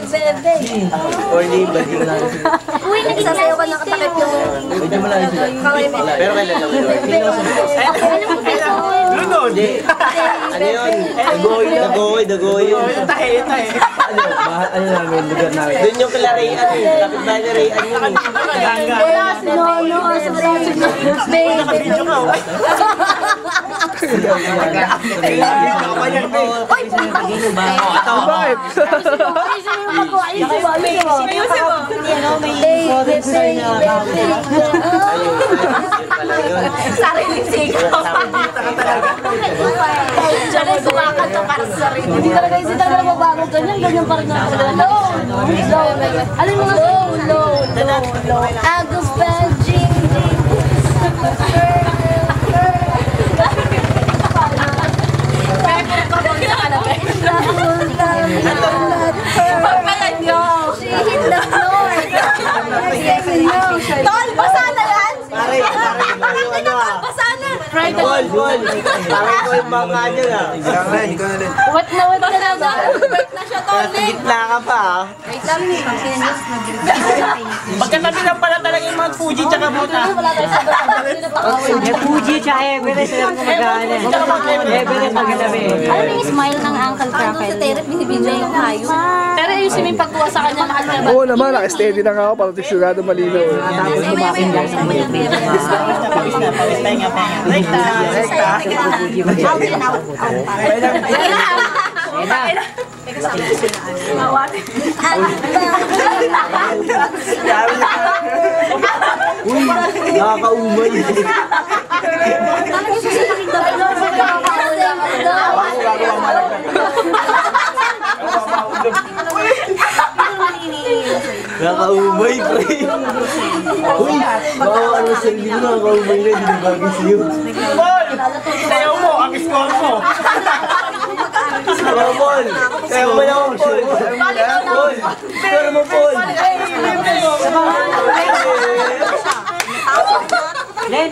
bebe. Or neighbor, di mo lang sila. Uy, nagsasayaw ka nakatakip yung... Medyo mo lang sila. Pero kailan lang yun. Lunod! Ano yun? Dagoy yun. Tahe. Ano namin, lugar namin. Doon yung kalarian eh. Kapit ba na rian yun eh. Wala, si Nono. Baby. Bakit? Sariling sigaw. Diyan ay kumakanta para sa sarili. Hindi talaga mabago. Ganyan pa rin ako. Low. Alam mo nga low. Agus Beijing. Tol, basa na yan? Pare, Basa na. Bol. Parang ko yung mga kanya na. Wet na ba? Wet na siya, Tol. Gitna ka pa ah. Wait lang. Magkatabi lang pala talaga yung mga Fuji tsaka Buta. Wala tayo sa Fuji tsaka Everest alam ko magkano. Everest magkatabi. Alam mo yung smile ng Uncle Crackle? Sa terap, binibidyo yung hayo. Pero yung si Ming pagkuha sa kanya, nakalimutan. Oo naman, naka-steady na nga ako para sigurado malinaw. Tapos kumakin dyan sa mga Uy, nakakaumay. Nakakaumay, pre. Uy, baka ano sa hindi mo nakakaumay na, hindi na bagay sa'yo. Bol! Sayaw mo, ang score mo. Bol! Sayaw mo lang, Bol! Bol! Score mo, Bol! Len!